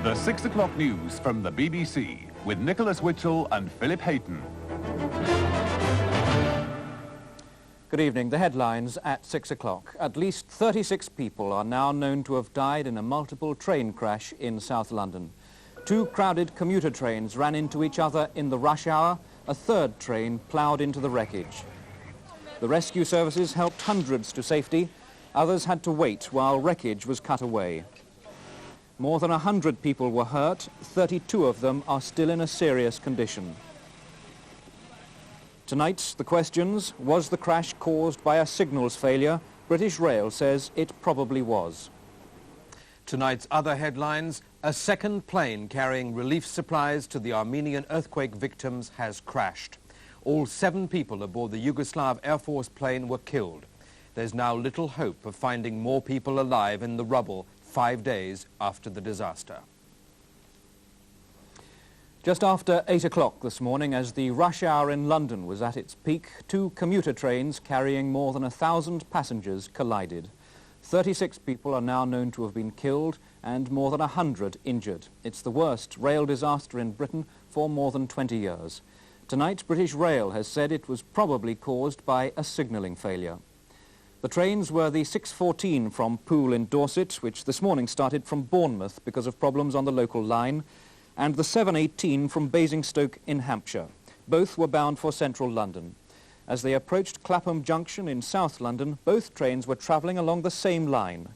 The 6 o'clock news from the BBC with Nicholas Witchell and Philip Hayton. Good evening. The headlines at 6 o'clock. At least 36 people are now known to have died in a multiple train crash in South London. 2 crowded commuter trains ran into each other in the rush hour. A third train ploughed into the wreckage. The rescue services helped hundreds to safety. Others had to wait while wreckage was cut away. More than 100 people were hurt. 32 of them are still in a serious condition. Tonight, the questions: was the crash caused by a signals failure? British Rail says it probably was. Tonight's other headlines: a second plane carrying relief supplies to the Armenian earthquake victims has crashed. All 7 people aboard the Yugoslav Air Force plane were killed. There's now little hope of finding more people alive in the rubble 5 days after the disaster. Just after 8 o'clock this morning, as the rush hour in London was at its peak, 2 commuter trains carrying more than 1,000 passengers collided. 36 people are now known to have been killed and more than 100 injured. It's the worst rail disaster in Britain for more than 20 years. Tonight, British Rail has said it was probably caused by a signalling failure. The trains were the 6:14 from Poole in Dorset, which this morning started from Bournemouth because of problems on the local line, and the 7:18 from Basingstoke in Hampshire. Both were bound for central London. As they approached Clapham Junction in South London, both trains were travelling along the same line.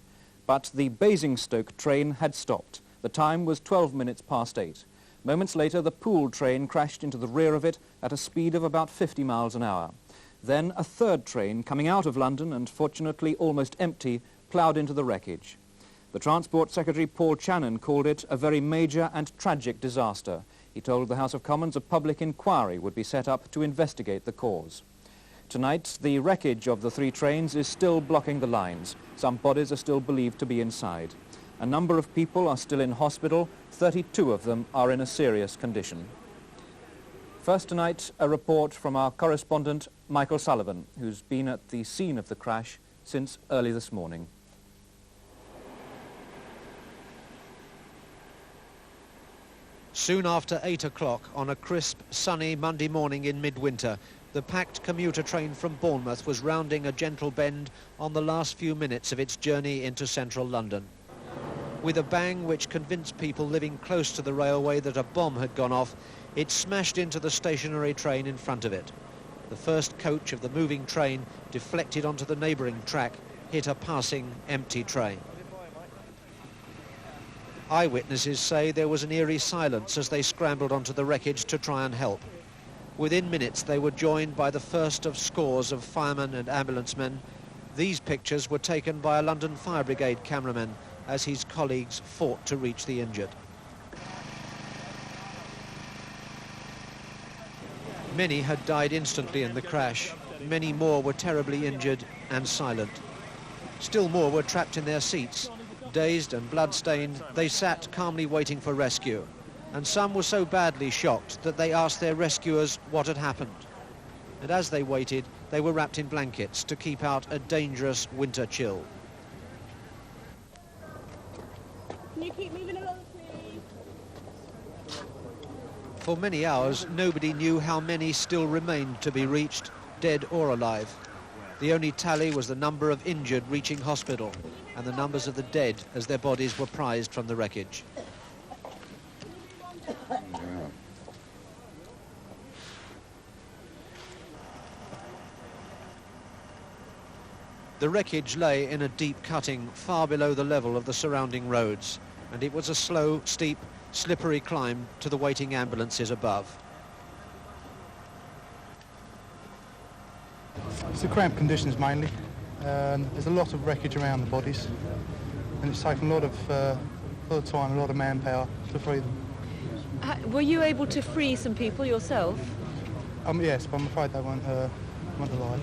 But the Basingstoke train had stopped. The time was 12 minutes past 8. Moments later, the Poole train crashed into the rear of it at a speed of about 50 miles an hour. Then a third train, coming out of London and fortunately almost empty, ploughed into the wreckage. The Transport Secretary Paul Channon called it a very major and tragic disaster. He told the House of Commons a public inquiry would be set up to investigate the cause. Tonight, the wreckage of the 3 trains is still blocking the lines. Some bodies are still believed to be inside. A number of people are still in hospital. 32 of them are in a serious condition. First tonight, a report from our correspondent, Michael Sullivan, who's been at the scene of the crash since early this morning. Soon after 8 o'clock on a crisp, sunny Monday morning in midwinter, the packed commuter train from Bournemouth was rounding a gentle bend on the last few minutes of its journey into central London. With a bang which convinced people living close to the railway that a bomb had gone off, it smashed into the stationary train in front of it. The first coach of the moving train deflected onto the neighbouring track, hit a passing empty train. Eyewitnesses say there was an eerie silence as they scrambled onto the wreckage to try and help. Within minutes, they were joined by the first of scores of firemen and ambulance men. These pictures were taken by a London Fire Brigade cameraman as his colleagues fought to reach the injured. Many had died instantly in the crash. Many more were terribly injured and silent. Still more were trapped in their seats. Dazed and blood-stained, they sat calmly waiting for rescue. And some were so badly shocked that they asked their rescuers what had happened. And as they waited, they were wrapped in blankets to keep out a dangerous winter chill. Can you keep moving along, please? For many hours, nobody knew how many still remained to be reached, dead or alive. The only tally was the number of injured reaching hospital and the numbers of the dead as their bodies were prized from the wreckage. The wreckage lay in a deep cutting far below the level of the surrounding roads, and it was a slow, steep, slippery climb to the waiting ambulances above. It's the cramped conditions mainly. There's a lot of wreckage around the bodies, and it's taken a lot of time, a lot of manpower to free them. Were you able to free some people yourself? Yes, but I'm afraid they weren't alive.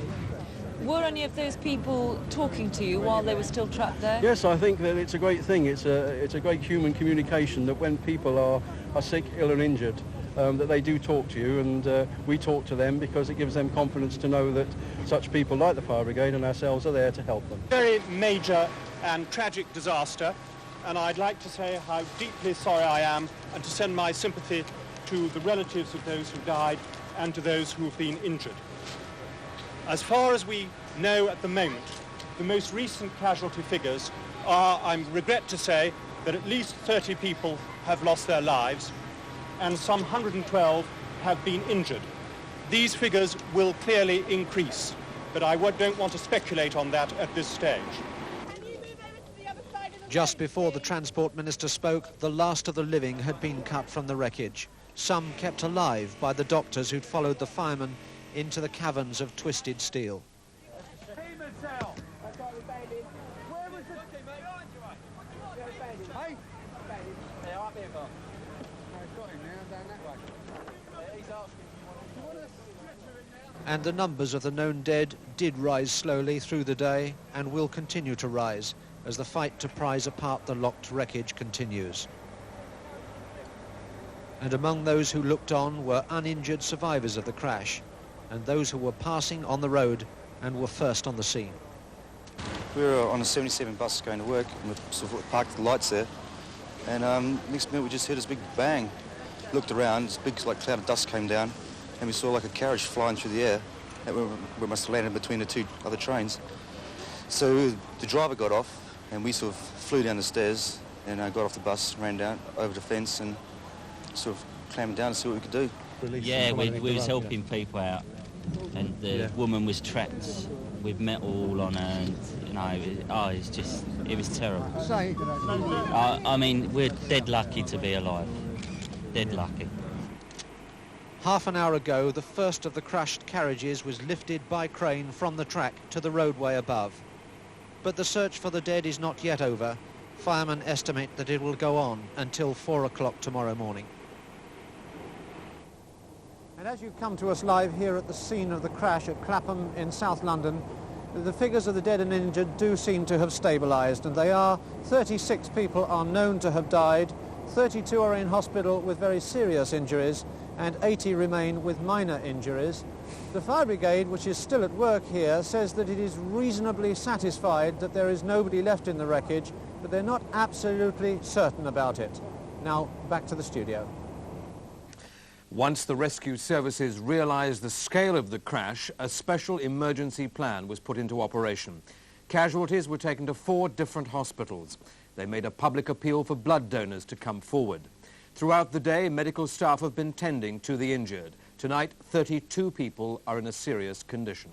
Were any of those people talking to you while they were still trapped there? Yes, I think that it's a great thing. It's a great human communication that when people are sick, ill and injured, that they do talk to you, and we talk to them because it gives them confidence to know that such people like the Fire Brigade and ourselves are there to help them. Very major and tragic disaster. and I'd like to say how deeply sorry I am and to send my sympathy to the relatives of those who died and to those who have been injured. As far as we know at the moment, the most recent casualty figures are, I regret to say, that at least 30 people have lost their lives and some 112 have been injured. These figures will clearly increase, but I don't want to speculate on that at this stage. Just before the Transport Minister spoke, the last of the living had been cut from the wreckage, some kept alive by the doctors who'd followed the firemen into the caverns of twisted steel. And the numbers of the known dead did rise slowly through the day and will continue to rise as the fight to prise apart the locked wreckage continues. And among those who looked on were uninjured survivors of the crash and those who were passing on the road and were first on the scene. We were on a 77 bus going to work and we sort of parked the lights there, and next minute we just heard this big bang. Looked around, this big like cloud of dust came down and we saw like a carriage flying through the air that we must have landed between the two other trains. So the driver got off and we sort of flew down the stairs and got off the bus, ran down over the fence and sort of clambered down to see what we could do. Yeah, we was helping people out, and the woman was trapped with metal all on her, and you know, it was terrible. I mean, we're dead lucky to be alive, dead lucky. Half an hour ago, the first of the crashed carriages was lifted by crane from the track to the roadway above. But the search for the dead is not yet over. Firemen estimate that it will go on until 4 o'clock tomorrow morning. And as you come to us live here at the scene of the crash at Clapham in South London, the figures of the dead and injured do seem to have stabilised, and they are 36 people are known to have died, 32 are in hospital with very serious injuries, and 80 remain with minor injuries. The fire brigade, which is still at work here, says that it is reasonably satisfied that there is nobody left in the wreckage, but they're not absolutely certain about it. Now, back to the studio. Once the rescue services realised the scale of the crash, a special emergency plan was put into operation. Casualties were taken to 4 different hospitals. They made a public appeal for blood donors to come forward. Throughout the day, medical staff have been tending to the injured. Tonight, 32 people are in a serious condition.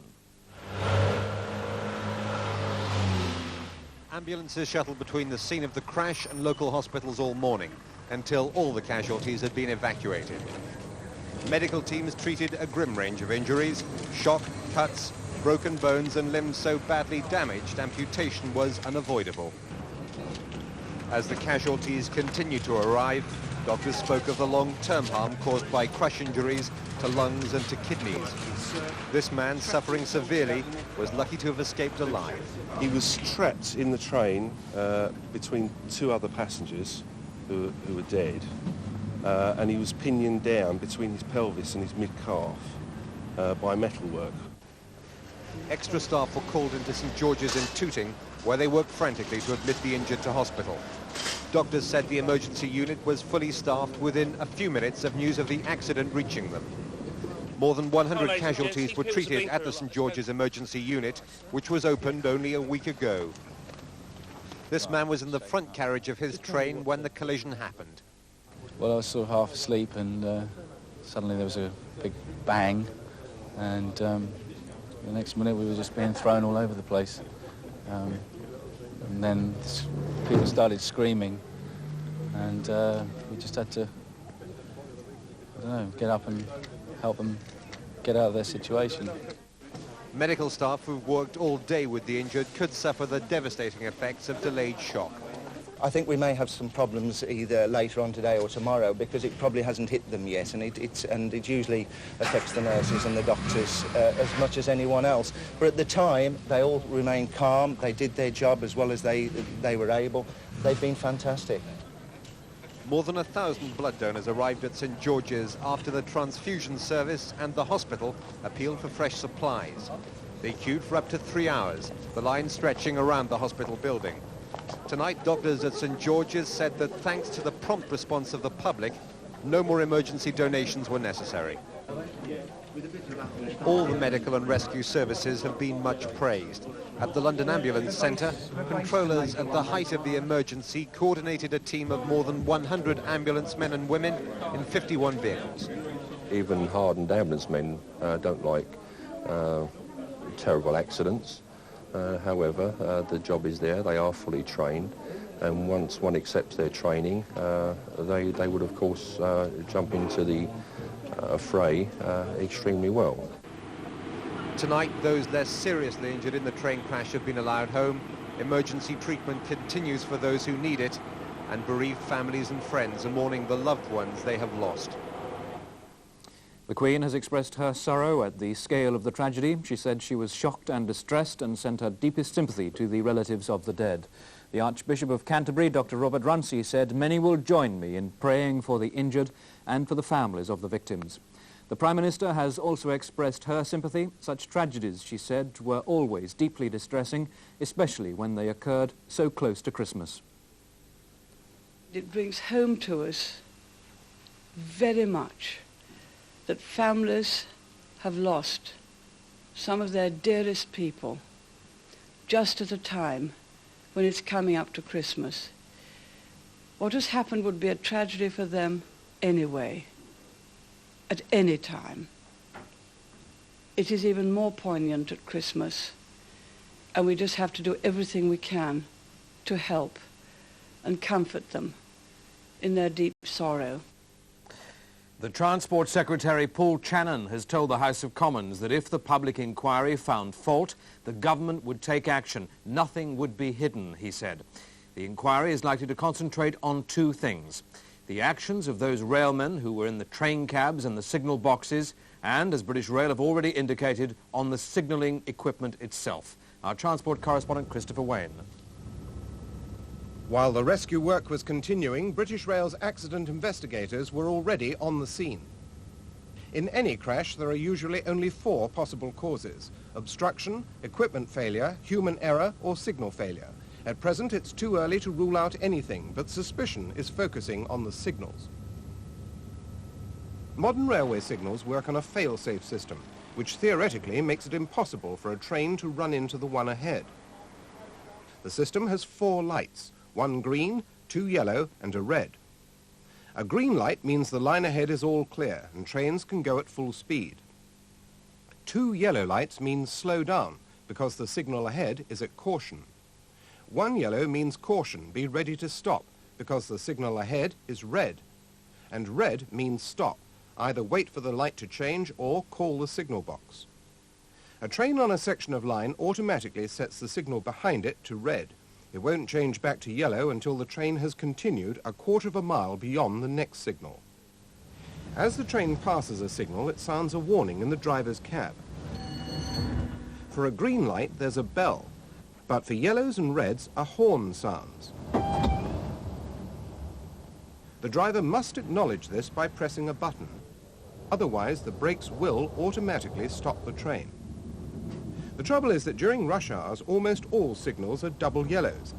Ambulances shuttled between the scene of the crash and local hospitals all morning, until all the casualties had been evacuated. Medical teams treated a grim range of injuries: shock, cuts, broken bones and limbs so badly damaged amputation was unavoidable. As the casualties continued to arrive, doctors spoke of the long-term harm caused by crush injuries to lungs and to kidneys. This man, suffering severely, was lucky to have escaped alive. He was trapped in the train between 2 other passengers who were dead, and he was pinioned down between his pelvis and his mid-calf by metalwork. Extra staff were called into St George's in Tooting, where they worked frantically to admit the injured to hospital. Doctors said the emergency unit was fully staffed within a few minutes of news of the accident reaching them. More than 100 casualties were treated at the St George's emergency unit, which was opened only a week ago. This man was in the front carriage of his train when the collision happened. Well, I was sort of half asleep, and suddenly there was a big bang, and the next minute we were just being thrown all over the place. And then people started screaming, and we just had to, I don't know, get up and help them get out of their situation. Medical staff who've worked all day with the injured could suffer the devastating effects of delayed shock. I think we may have some problems either later on today or tomorrow because it probably hasn't hit them yet, and it usually affects the nurses and the doctors as much as anyone else. But at the time, they all remained calm. They did their job as well as they were able. They've been fantastic. More than 1,000 blood donors arrived at St George's after the transfusion service and the hospital appealed for fresh supplies. They queued for up to 3 hours, the line stretching around the hospital building. Tonight, doctors at St George's said that thanks to the prompt response of the public, no more emergency donations were necessary. All the medical and rescue services have been much praised. At the London Ambulance Centre, controllers at the height of the emergency coordinated a team of more than 100 ambulance men and women in 51 vehicles. Even hardened ambulance men don't like terrible accidents. However, the job is there, they are fully trained, and once one accepts their training, they would of course jump into the fray extremely well. Tonight, those less seriously injured in the train crash have been allowed home. Emergency treatment continues for those who need it, and bereaved families and friends are mourning the loved ones they have lost. The Queen has expressed her sorrow at the scale of the tragedy. She said she was shocked and distressed and sent her deepest sympathy to the relatives of the dead. The Archbishop of Canterbury, Dr. Robert Runcie, said many will join me in praying for the injured and for the families of the victims. The Prime Minister has also expressed her sympathy. Such tragedies, she said, were always deeply distressing, especially when they occurred so close to Christmas. It brings home to us very much that families have lost some of their dearest people just at a time when it's coming up to Christmas. What has happened would be a tragedy for them anyway, at any time. It is even more poignant at Christmas, and we just have to do everything we can to help and comfort them in their deep sorrow. The Transport Secretary Paul Channon has told the House of Commons that if the public inquiry found fault, the government would take action. Nothing would be hidden, he said. The inquiry is likely to concentrate on two things: the actions of those railmen who were in the train cabs and the signal boxes, and, as British Rail have already indicated, on the signalling equipment itself. Our transport correspondent Christopher Wayne. While the rescue work was continuing, British Rail's accident investigators were already on the scene. In any crash, there are usually only 4 possible causes: obstruction, equipment failure, human error, or signal failure. At present, it's too early to rule out anything, but suspicion is focusing on the signals. Modern railway signals work on a fail-safe system, which theoretically makes it impossible for a train to run into the one ahead. The system has 4 lights: 1 green, 2 yellow, and a red. A green light means the line ahead is all clear and trains can go at full speed. 2 yellow lights means slow down because the signal ahead is at caution. 1 yellow means caution, be ready to stop, because the signal ahead is red. And red means stop, either wait for the light to change or call the signal box. A train on a section of line automatically sets the signal behind it to red. It won't change back to yellow until the train has continued a quarter of a mile beyond the next signal. As the train passes a signal, it sounds a warning in the driver's cab. For a green light, there's a bell, but for yellows and reds, a horn sounds. The driver must acknowledge this by pressing a button. Otherwise, the brakes will automatically stop the train. The trouble is that during rush hours, almost all signals are double yellows,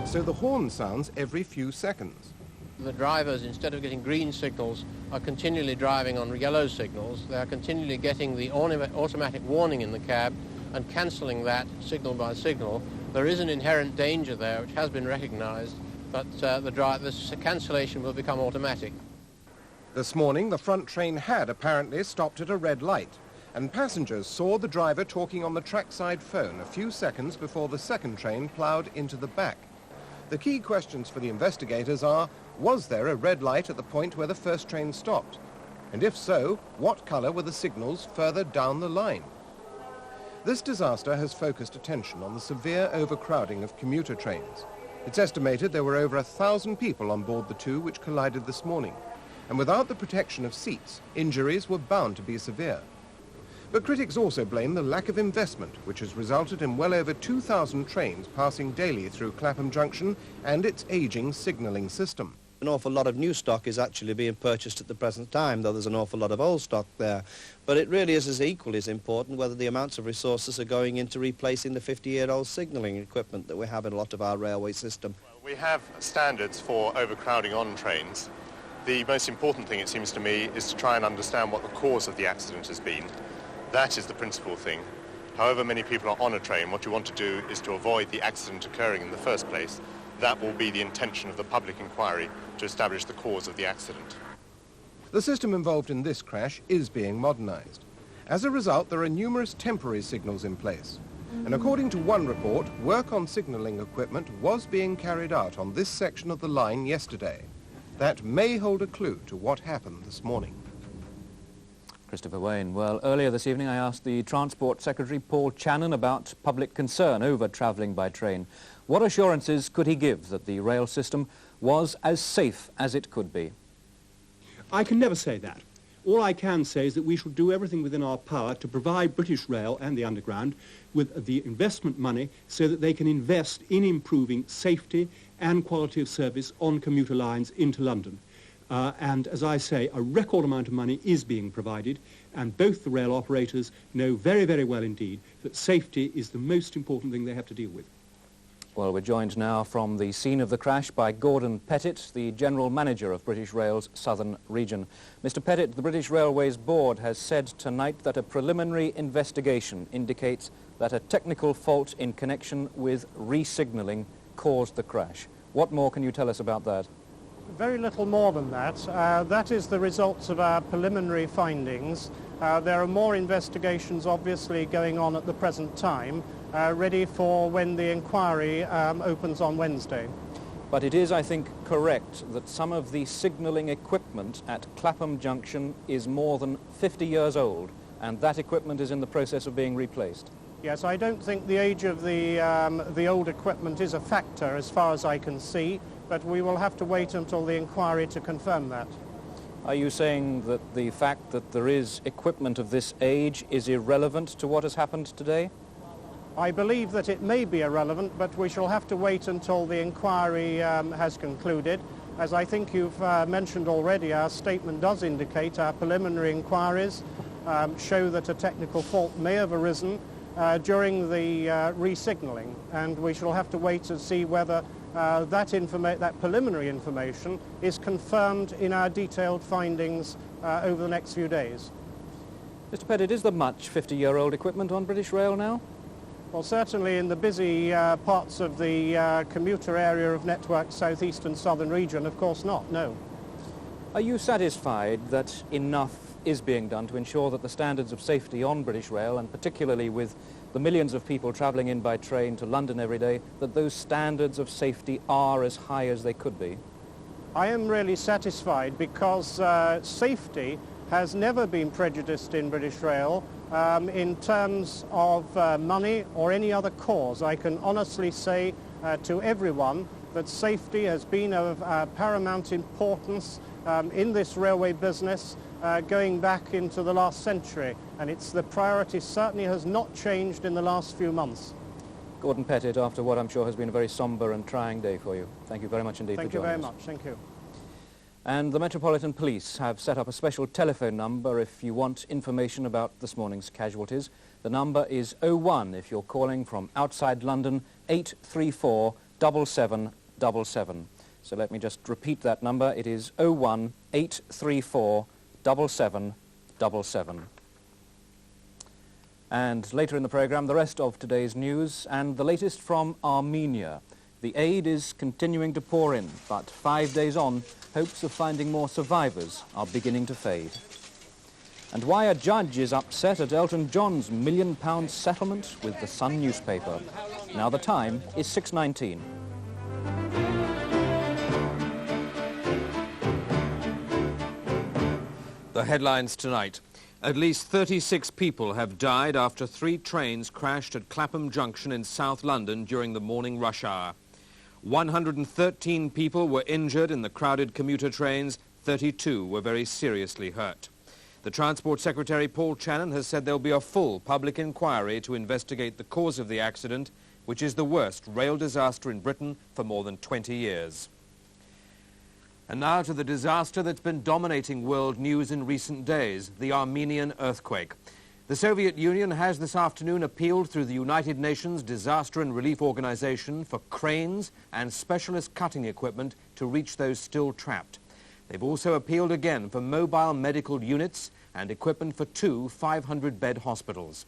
so the horn sounds every few seconds. The drivers, instead of getting green signals, are continually driving on yellow signals. They are continually getting the automatic warning in the cab and cancelling that signal by signal. There is an inherent danger there, which has been recognised, but the cancellation will become automatic. This morning, the front train had apparently stopped at a red light, and passengers saw the driver talking on the trackside phone a few seconds before the second train ploughed into the back. The key questions for the investigators are: was there a red light at the point where the first train stopped? And if so, what colour were the signals further down the line? This disaster has focused attention on the severe overcrowding of commuter trains. It's estimated there were over 1,000 people on board the 2 which collided this morning, and without the protection of seats, injuries were bound to be severe. But critics also blame the lack of investment, which has resulted in well over 2,000 trains passing daily through Clapham Junction and its ageing signalling system. An awful lot of new stock is actually being purchased at the present time, though there's an awful lot of old stock there. But it really is as equally as important whether the amounts of resources are going into replacing the 50-year-old signalling equipment that we have in a lot of our railway system. We have standards for overcrowding on trains. The most important thing, it seems to me, is to try and understand what the cause of the accident has been. That is the principal thing. However many people are on a train, what you want to do is to avoid the accident occurring in the first place. That will be the intention of the public inquiry, to establish the cause of the accident. The system involved in this crash is being modernised. As a result, there are numerous temporary signals in place. And according to one report, work on signalling equipment was being carried out on this section of the line yesterday. That may hold a clue to what happened this morning. Christopher Wayne. Well, earlier this evening I asked the Transport Secretary Paul Channon about public concern over travelling by train. What assurances could he give that the rail system was as safe as it could be? I can never say that. All I can say is that we shall do everything within our power to provide British Rail and the Underground with the investment money so that they can invest in improving safety and quality of service on commuter lines into London. And as I say, a record amount of money is being provided, and both the rail operators know very, very well indeed that safety is the most important thing they have to deal with. Well, we're joined now from the scene of the crash by Gordon Pettit, the General Manager of British Rail's Southern Region. Mr. Pettit, the British Railways Board has said tonight that a preliminary investigation indicates that a technical fault in connection with re-signalling caused the crash. What more can you tell us about that? Very little more than that. That is the results of our preliminary findings. There are more investigations obviously going on at the present time, ready for when the inquiry opens on Wednesday. But it is, I think, correct that some of the signalling equipment at Clapham Junction is more than 50 years old, and that equipment is in the process of being replaced. Yes, I don't think the age of the old equipment is a factor as far as I can see, but we will have to wait until the inquiry to confirm that. Are you saying that the fact that there is equipment of this age is irrelevant to what has happened today? I believe that it may be irrelevant, but we shall have to wait until the inquiry has concluded. As I think you've mentioned already, our statement does indicate our preliminary inquiries show that a technical fault may have arisen during the re-signalling, and we shall have to wait to see whether that preliminary information is confirmed in our detailed findings over the next few days. Mr. Pettit, is there much 50-year-old equipment on British Rail now? Well, certainly in the busy parts of the commuter area of Network's South East and Southern Region, of course not, no. Are you satisfied that enough is being done to ensure that the standards of safety on British Rail, and particularly with the millions of people travelling in by train to London every day, that those standards of safety are as high as they could be? I am really satisfied because safety has never been prejudiced in British Rail in terms of money or any other cause. I can honestly say to everyone that safety has been of paramount importance in this railway business going back into the last century, and the priority certainly has not changed in the last few months. Gordon Pettit, after what I'm sure has been a very sombre and trying day for you, thank you very much indeed for joining us. Thank you very much. Thank you. And the Metropolitan Police have set up a special telephone number if you want information about this morning's casualties. The number is 01 if you're calling from outside London, 834 7777. So let me just repeat that number. It is 01 834 7777. And later in the programme, the rest of today's news and the latest from Armenia. The aid is continuing to pour in, but 5 days on, hopes of finding more survivors are beginning to fade. And why a judge is upset at Elton John's £1 million settlement with the Sun newspaper. Now the time is 6:19. The headlines tonight. At least 36 people have died after 3 trains crashed at Clapham Junction in South London during the morning rush hour. 113 people were injured in the crowded commuter trains, 32 were very seriously hurt. The Transport Secretary Paul Channon has said there will be a full public inquiry to investigate the cause of the accident, which is the worst rail disaster in Britain for more than 20 years. And now to the disaster that's been dominating world news in recent days, the Armenian earthquake. The Soviet Union has this afternoon appealed through the United Nations Disaster and Relief Organization for cranes and specialist cutting equipment to reach those still trapped. They've also appealed again for mobile medical units and equipment for 2 500-bed hospitals.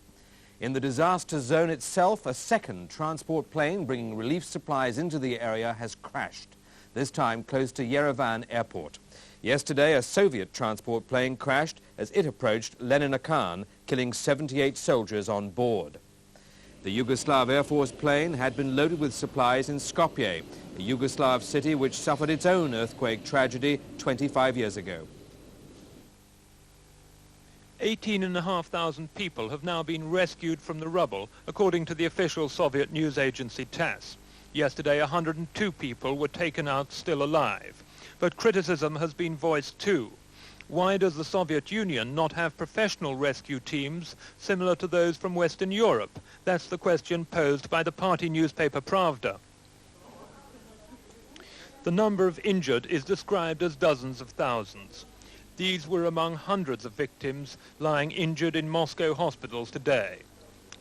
In the disaster zone itself, a second transport plane bringing relief supplies into the area has crashed, this time close to Yerevan airport. Yesterday, a Soviet transport plane crashed as it approached Leninakan, killing 78 soldiers on board. The Yugoslav Air Force plane had been loaded with supplies in Skopje, a Yugoslav city which suffered its own earthquake tragedy 25 years ago. 18,500 people have now been rescued from the rubble, according to the official Soviet news agency TASS. Yesterday, 102 people were taken out still alive. But criticism has been voiced too. Why does the Soviet Union not have professional rescue teams similar to those from Western Europe? That's the question posed by the party newspaper Pravda. The number of injured is described as dozens of thousands. These were among hundreds of victims lying injured in Moscow hospitals today.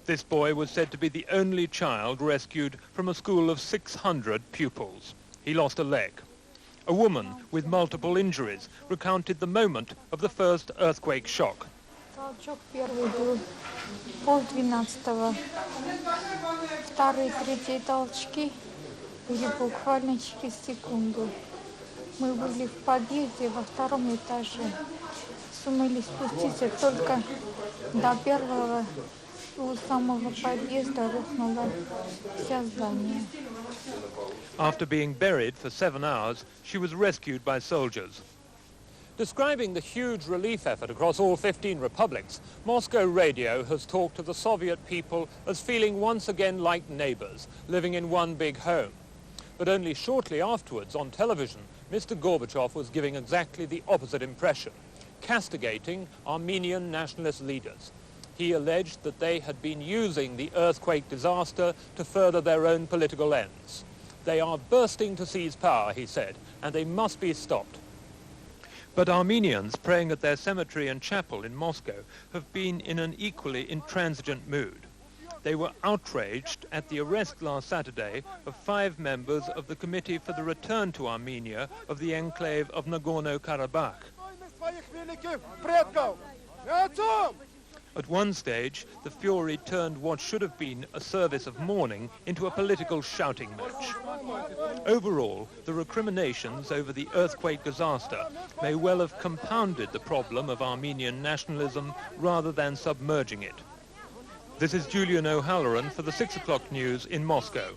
This boy was said to be the only child rescued from a school of 600 pupils. He lost a leg. A woman with multiple injuries recounted the moment of the first earthquake shock. Мы были в подъезде во втором этаже. Сумели спуститься только до первого, у самого подъезда рухнуло все здание. After being buried for 7 hours, she was rescued by soldiers. Describing the huge relief effort across all 15 republics, Moscow radio has talked to the Soviet people as feeling once again like neighbors, living in one big home. But only shortly afterwards, on television, Mr. Gorbachev was giving exactly the opposite impression, castigating Armenian nationalist leaders. He alleged that they had been using the earthquake disaster to further their own political ends. They are bursting to seize power, he said, and they must be stopped. But Armenians praying at their cemetery and chapel in Moscow have been in an equally intransigent mood. They were outraged at the arrest last Saturday of 5 members of the Committee for the Return to Armenia of the enclave of Nagorno-Karabakh. At one stage, the fury turned what should have been a service of mourning into a political shouting match. Overall, the recriminations over the earthquake disaster may well have compounded the problem of Armenian nationalism rather than submerging it. This is Julian O'Halloran for the 6 o'clock news in Moscow.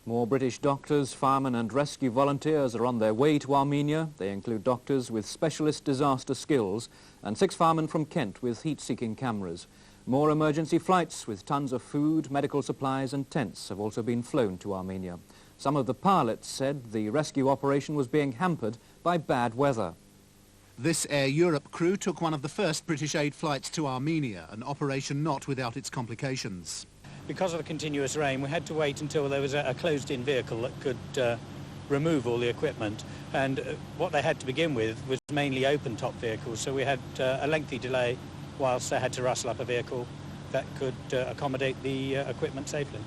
More British doctors, firemen and rescue volunteers are on their way to Armenia. They include doctors with specialist disaster skills and 6 firemen from Kent with heat-seeking cameras. More emergency flights with tons of food, medical supplies and tents have also been flown to Armenia. Some of the pilots said the rescue operation was being hampered by bad weather. This Air Europe crew took one of the first British aid flights to Armenia, an operation not without its complications. Because of the continuous rain, we had to wait until there was a closed-in vehicle that could remove all the equipment. And what they had to begin with was mainly open-top vehicles, so we had a lengthy delay whilst they had to rustle up a vehicle that could accommodate the equipment safely.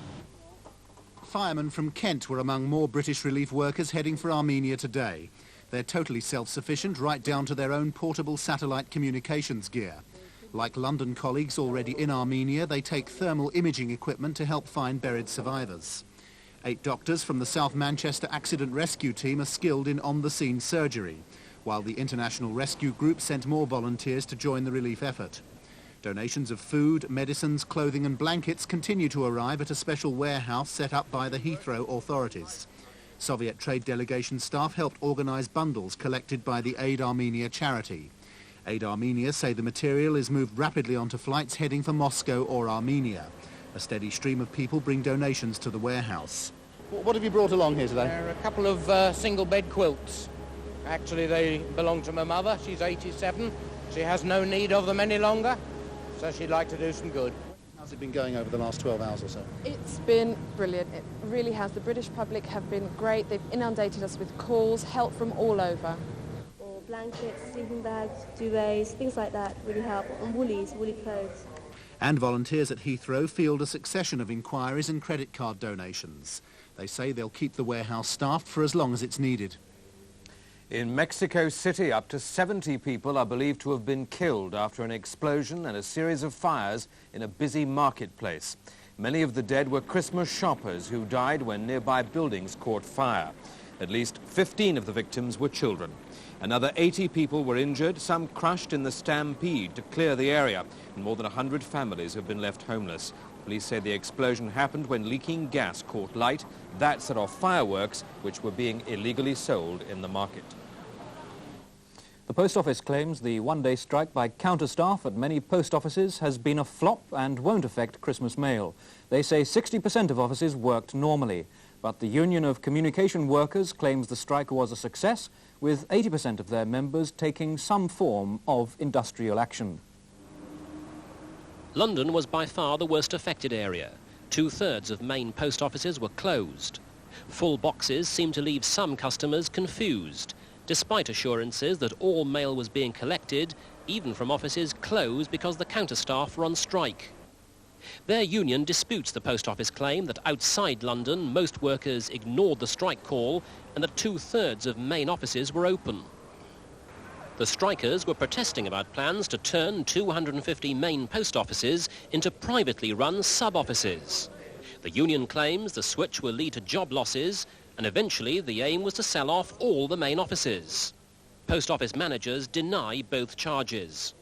Firemen from Kent were among more British relief workers heading for Armenia today. They're totally self-sufficient, right down to their own portable satellite communications gear. Like London colleagues already in Armenia, they take thermal imaging equipment to help find buried survivors. 8 doctors from the South Manchester Accident Rescue Team are skilled in on-the-scene surgery, while the International Rescue Group sent more volunteers to join the relief effort. Donations of food, medicines, clothing and blankets continue to arrive at a special warehouse set up by the Heathrow authorities. Soviet trade delegation staff helped organise bundles collected by the Aid Armenia charity. Aid Armenia say the material is moved rapidly onto flights heading for Moscow or Armenia. A steady stream of people bring donations to the warehouse. What have you brought along here today? There are a couple of single-bed quilts. Actually, they belong to my mother. She's 87. She has no need of them any longer, so she'd like to do some good. How's it been going over the last 12 hours or so? It's been brilliant. It really has. The British public have been great. They've inundated us with calls, help from all over. Or blankets, sleeping bags, duvets, things like that really help. And woolly clothes. And volunteers at Heathrow field a succession of inquiries and credit card donations. They say they'll keep the warehouse staffed for as long as it's needed. In Mexico City, up to 70 people are believed to have been killed after an explosion and a series of fires in a busy marketplace. Many of the dead were Christmas shoppers who died when nearby buildings caught fire. At least 15 of the victims were children. Another 80 people were injured, some crushed in the stampede to clear the area, and more than 100 families have been left homeless. Police say the explosion happened when leaking gas caught light. That set off fireworks, which were being illegally sold in the market. The Post Office claims the one-day strike by counter-staff at many post offices has been a flop and won't affect Christmas mail. They say 60% of offices worked normally, but the Union of Communication Workers claims the strike was a success, with 80% of their members taking some form of industrial action. London was by far the worst affected area. 2/3 of main post offices were closed. Full boxes seemed to leave some customers confused, despite assurances that all mail was being collected, even from offices closed because the counter-staff were on strike. Their union disputes the post office claim that outside London most workers ignored the strike call and that 2/3 of main offices were open. The strikers were protesting about plans to turn 250 main post offices into privately run sub-offices. The union claims the switch will lead to job losses, and eventually the aim was to sell off all the main offices. Post office managers deny both charges.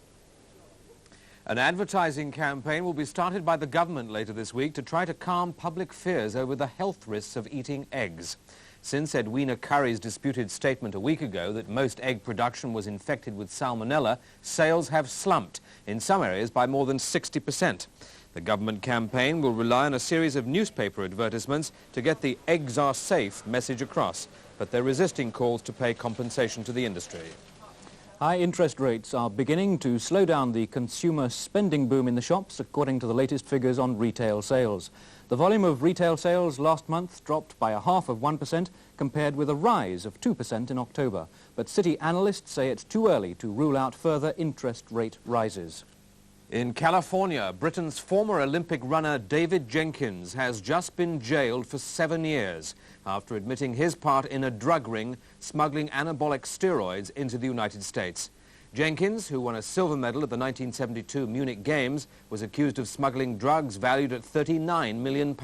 An advertising campaign will be started by the government later this week to try to calm public fears over the health risks of eating eggs. Since Edwina Curry's disputed statement a week ago that most egg production was infected with salmonella, sales have slumped, in some areas by more than 60%. The government campaign will rely on a series of newspaper advertisements to get the eggs are safe message across, but they're resisting calls to pay compensation to the industry. High interest rates are beginning to slow down the consumer spending boom in the shops, according to the latest figures on retail sales. The volume of retail sales last month dropped by 0.5%, compared with a rise of 2% in October. But City analysts say it's too early to rule out further interest rate rises. In California, Britain's former Olympic runner David Jenkins has just been jailed for 7 years after admitting his part in a drug ring smuggling anabolic steroids into the United States. Jenkins, who won a silver medal at the 1972 Munich Games, was accused of smuggling drugs valued at £39 million.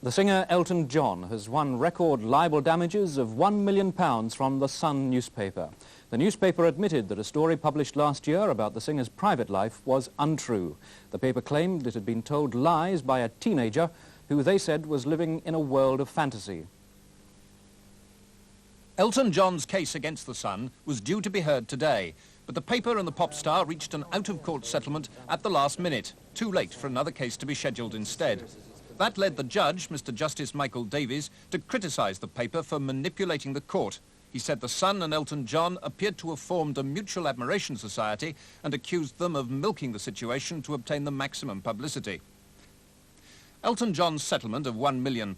The singer Elton John has won record libel damages of £1 million from the Sun newspaper. The newspaper admitted that a story published last year about the singer's private life was untrue. The paper claimed it had been told lies by a teenager who they said was living in a world of fantasy. Elton John's case against the Sun was due to be heard today, but the paper and the pop star reached an out-of-court settlement at the last minute, too late for another case to be scheduled instead. That led the judge, Mr. Justice Michael Davies, to criticise the paper for manipulating the court. He said the Sun and Elton John appeared to have formed a mutual admiration society and accused them of milking the situation to obtain the maximum publicity. Elton John's settlement of £1 million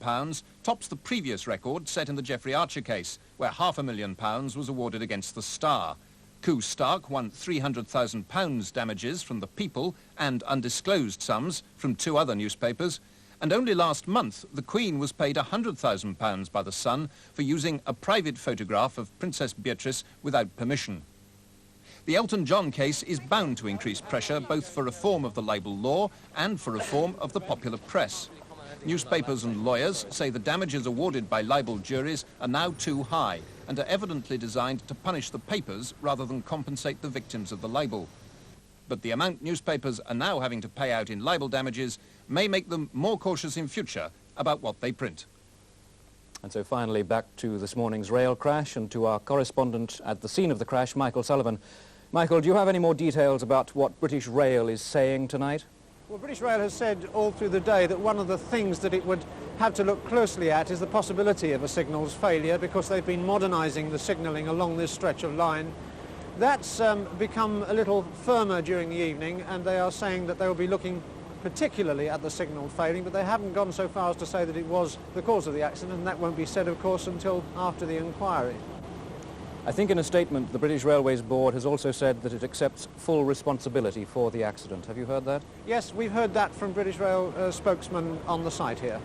tops the previous record set in the Jeffrey Archer case, where £500,000 was awarded against the Star. Koo Stark won £300,000 damages from the People and undisclosed sums from 2 other newspapers. And only last month, the Queen was paid £100,000 by the Sun for using a private photograph of Princess Beatrice without permission. The Elton John case is bound to increase pressure both for reform of the libel law and for reform of the popular press. Newspapers and lawyers say the damages awarded by libel juries are now too high and are evidently designed to punish the papers rather than compensate the victims of the libel. But the amount newspapers are now having to pay out in libel damages may make them more cautious in future about what they print. And so finally back to this morning's rail crash and to our correspondent at the scene of the crash, Michael Sullivan. Michael, do you have any more details about what British Rail is saying tonight? Well, British Rail has said all through the day that one of the things that it would have to look closely at is the possibility of a signals failure, because they've been modernising the signalling along this stretch of line. That's become a little firmer during the evening, and they are saying that they will be looking particularly at the signal failing, but they haven't gone so far as to say that it was the cause of the accident, and that won't be said, of course, until after the inquiry. I think in a statement the British Railways Board has also said that it accepts full responsibility for the accident. Have you heard that? Yes, we've heard that from British Rail spokesman on the site here.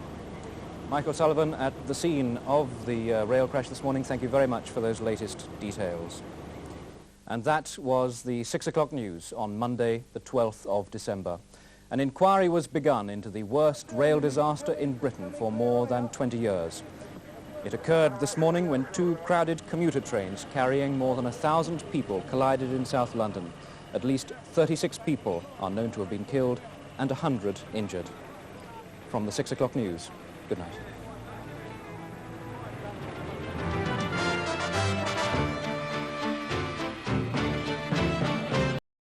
Michael Sullivan at the scene of the rail crash this morning. Thank you very much for those latest details. And that was the 6 o'clock news on Monday, the 12th of December. An inquiry was begun into the worst rail disaster in Britain for more than 20 years. It occurred this morning when two crowded commuter trains carrying more than 1,000 people collided in South London. At least 36 people are known to have been killed and 100 injured. From the 6 o'clock news, good night.